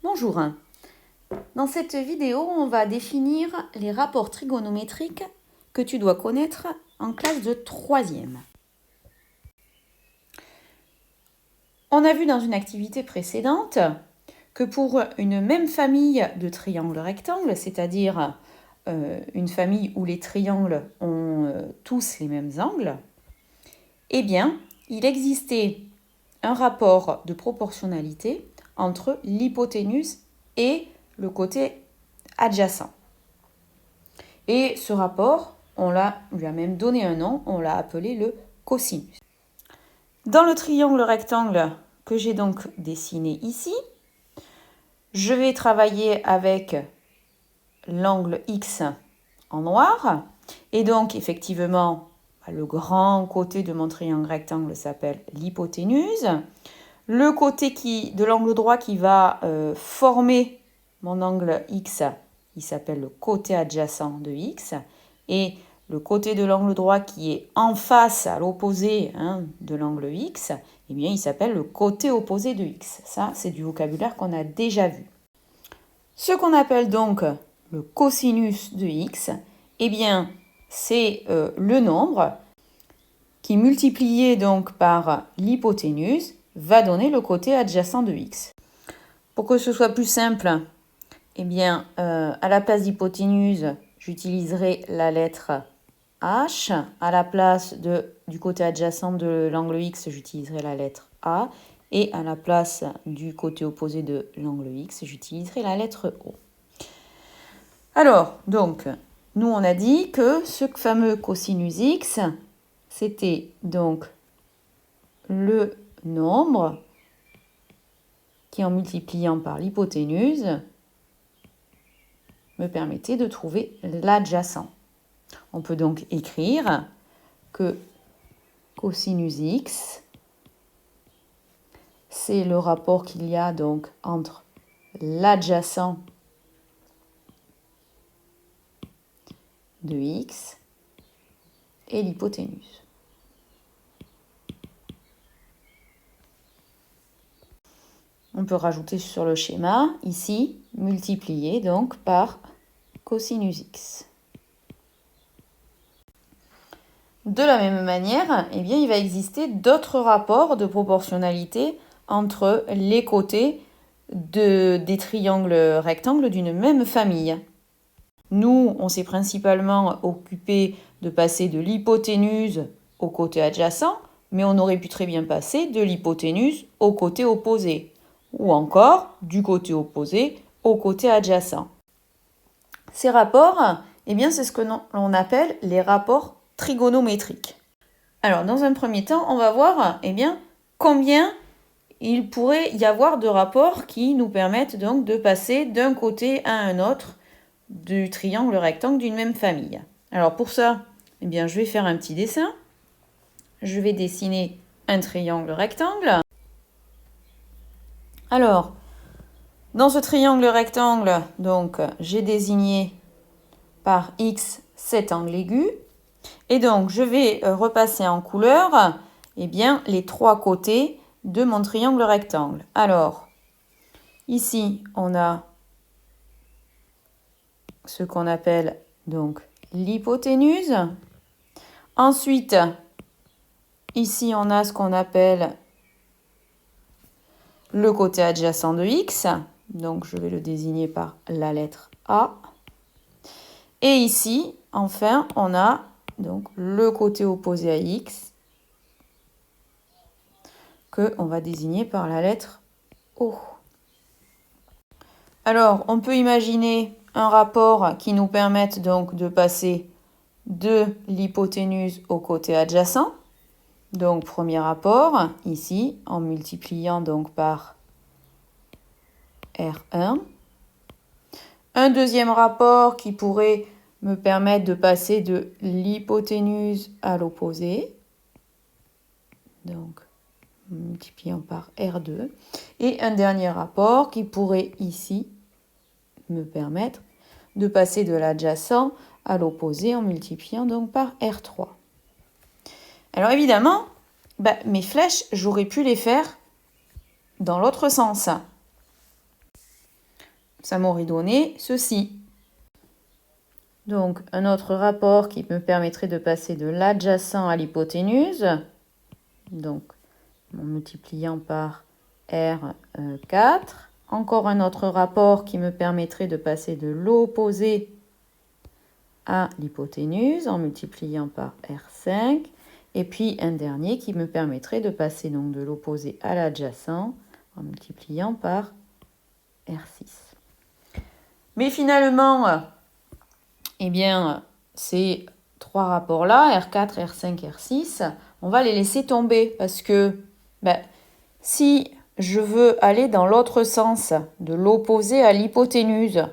Bonjour. Dans cette vidéo, on va définir les rapports trigonométriques que tu dois connaître en classe de 3e. On a vu dans une activité précédente que pour une même famille de triangles rectangles, c'est-à-dire une famille où les triangles ont tous les mêmes angles, eh bien, il existait un rapport de proportionnalité entre l'hypoténuse et le côté adjacent. Et ce rapport, lui a même donné un nom, on l'a appelé le cosinus. Dans le triangle rectangle que j'ai donc dessiné ici, je vais travailler avec l'angle X en noir. Et donc, effectivement, le grand côté de mon triangle rectangle s'appelle l'hypoténuse. Le côté de l'angle droit qui va former mon angle X, il s'appelle le côté adjacent de X. Et le côté de l'angle droit qui est en face, à l'opposé de l'angle X, eh bien, il s'appelle le côté opposé de X. Ça, c'est du vocabulaire qu'on a déjà vu. Ce qu'on appelle donc le cosinus de X, eh bien, c'est le nombre qui, multiplié donc par l'hypoténuse, va donner le côté adjacent de X. Pour que ce soit plus simple, eh bien, à la place d'hypoténuse, j'utiliserai la lettre H. À la place du côté adjacent de l'angle X, j'utiliserai la lettre A. Et à la place du côté opposé de l'angle X, j'utiliserai la lettre O. Alors, donc, nous on a dit que ce fameux cosinus X, c'était donc le nombre qui, en multipliant par l'hypoténuse, me permettait de trouver l'adjacent. On peut donc écrire que cosinus X, c'est le rapport qu'il y a donc entre l'adjacent de X et l'hypoténuse. On peut rajouter sur le schéma, ici, multiplier donc par cosinus X. De la même manière, eh bien, il va exister d'autres rapports de proportionnalité entre les côtés des triangles rectangles d'une même famille. Nous, on s'est principalement occupé de passer de l'hypoténuse au côté adjacent, mais on aurait pu très bien passer de l'hypoténuse au côté opposé, ou encore du côté opposé au côté adjacent. Ces rapports, eh bien, c'est ce que l'on appelle les rapports trigonométriques. Alors, dans un premier temps, on va voir eh bien, combien il pourrait y avoir de rapports qui nous permettent donc de passer d'un côté à un autre du triangle rectangle d'une même famille. Alors pour ça, eh bien, je vais faire un petit dessin. Je vais dessiner un triangle rectangle. Alors, dans ce triangle rectangle, donc, j'ai désigné par X cet angle aigu. Et donc, je vais repasser en couleur eh bien, les trois côtés de mon triangle rectangle. Alors, ici, on a ce qu'on appelle donc l'hypoténuse. Ensuite, ici, on a ce qu'on appelle le côté adjacent de X. Donc, je vais le désigner par la lettre A. Et ici, enfin, on a donc le côté opposé à X qu'on va désigner par la lettre O. Alors, on peut imaginer un rapport qui nous permette donc de passer de l'hypoténuse au côté adjacent. Donc, premier rapport, ici, en multipliant donc par R1. Un deuxième rapport qui pourrait me permettre de passer de l'hypoténuse à l'opposé. Donc, multipliant par R2. Et un dernier rapport qui pourrait ici me permettre de passer de l'adjacent à l'opposé en multipliant donc par R3. Alors évidemment, mes flèches, j'aurais pu les faire dans l'autre sens. ça m'aurait donné ceci. Donc, un autre rapport qui me permettrait de passer de l'adjacent à l'hypoténuse. Donc, en multipliant par R4. Encore un autre rapport qui me permettrait de passer de l'opposé à l'hypoténuse en multipliant par R5. Et puis un dernier qui me permettrait de passer donc de l'opposé à l'adjacent en multipliant par R6. Mais finalement, eh bien, ces trois rapports-là, R4, R5, R6, on va les laisser tomber parce que si je veux aller dans l'autre sens, de l'opposé à l'hypoténuse,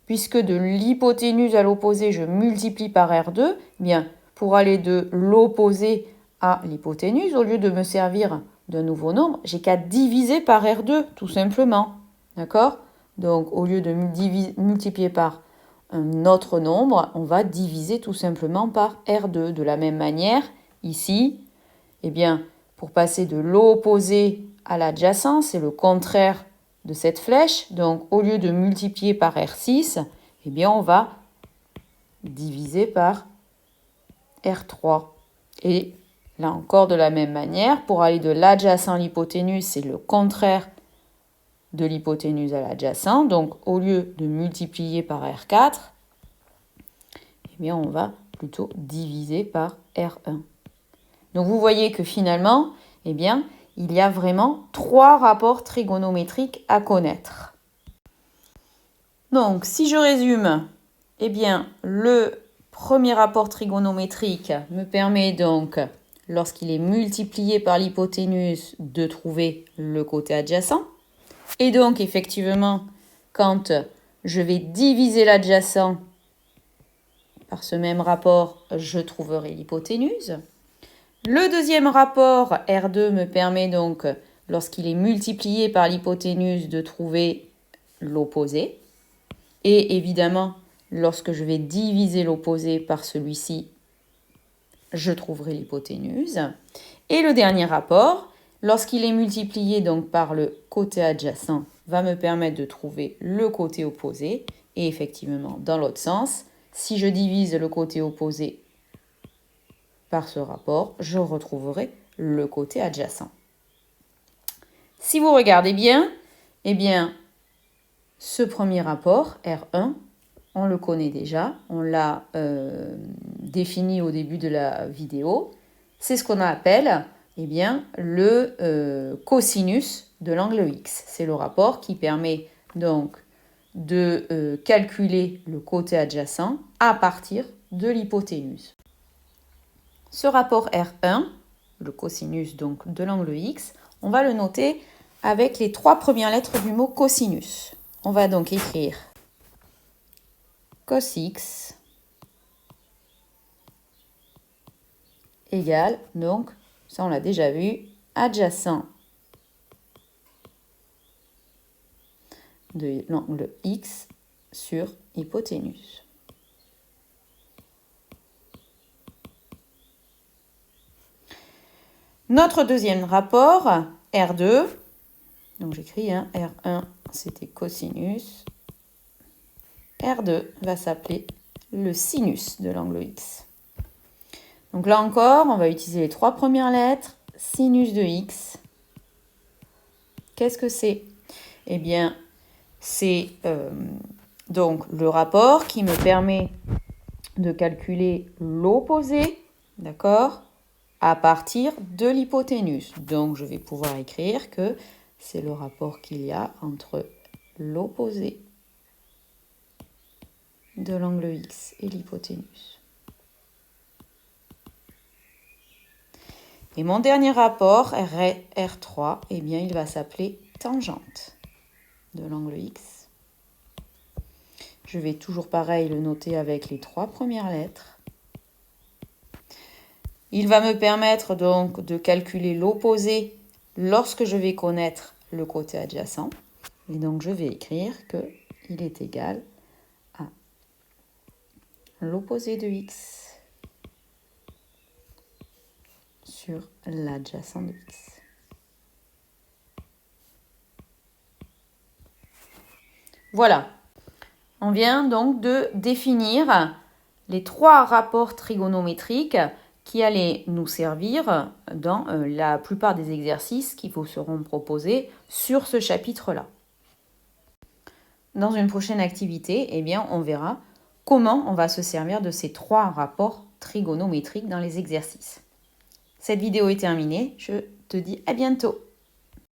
puisque de l'hypoténuse à l'opposé, je multiplie par R2, eh bien, pour aller de l'opposé à l'hypoténuse, au lieu de me servir d'un nouveau nombre, j'ai qu'à diviser par R2, tout simplement. D'accord? Donc, au lieu de multiplier par un autre nombre, on va diviser tout simplement par R2. De la même manière, ici, eh bien, pour passer de l'opposé à l'adjacent, c'est le contraire de cette flèche. Donc, au lieu de multiplier par R6, eh bien, on va diviser par R3. Et là encore, de la même manière, pour aller de l'adjacent à l'hypoténuse, c'est le contraire de l'hypoténuse à l'adjacent. Donc, au lieu de multiplier par R4, eh bien, on va plutôt diviser par R1. Donc, vous voyez que finalement, eh bien, il y a vraiment trois rapports trigonométriques à connaître. Donc, si je résume, eh bien, le premier rapport trigonométrique me permet donc, lorsqu'il est multiplié par l'hypoténuse, de trouver le côté adjacent. Et donc, effectivement, quand je vais diviser l'adjacent par ce même rapport, je trouverai l'hypoténuse. Le deuxième rapport, R2, me permet donc, lorsqu'il est multiplié par l'hypoténuse, de trouver l'opposé. Et évidemment, lorsque je vais diviser l'opposé par celui-ci, je trouverai l'hypoténuse. Et le dernier rapport, lorsqu'il est multiplié donc par le côté adjacent, va me permettre de trouver le côté opposé. Et effectivement, dans l'autre sens, si je divise le côté opposé par ce rapport, je retrouverai le côté adjacent. Si vous regardez bien, eh bien, ce premier rapport, R1, on le connaît déjà, on l'a défini au début de la vidéo. C'est ce qu'on appelle eh bien, le cosinus de l'angle X. C'est le rapport qui permet donc de calculer le côté adjacent à partir de l'hypoténuse. Ce rapport R1, le cosinus donc de l'angle X, on va le noter avec les trois premières lettres du mot cosinus. On va donc écrire cos X égale, donc, ça on l'a déjà vu, adjacent de l'angle X sur hypoténuse. Notre deuxième rapport, R2, donc j'écris R1, c'était cosinus. R2 va s'appeler le sinus de l'angle X. Donc là encore, on va utiliser les trois premières lettres. Sinus de X. Qu'est-ce que c'est? Eh bien, c'est donc le rapport qui me permet de calculer l'opposé, d'accord, à partir de l'hypoténuse. Donc, je vais pouvoir écrire que c'est le rapport qu'il y a entre l'opposé de l'angle X et l'hypoténuse. Et mon dernier rapport, R3, eh bien, il va s'appeler tangente de l'angle X. Je vais toujours pareil le noter avec les trois premières lettres. Il va me permettre donc de calculer l'opposé lorsque je vais connaître le côté adjacent. Et donc, je vais écrire qu'il est égal à l'opposé de X sur l'adjacent de X. Voilà, on vient donc de définir les 3 rapports trigonométriques qui allaient nous servir dans la plupart des exercices qui vous seront proposés sur ce chapitre-là. Dans une prochaine activité, eh bien, on verra comment on va se servir de ces 3 rapports trigonométriques dans les exercices. Cette vidéo est terminée, je te dis à bientôt.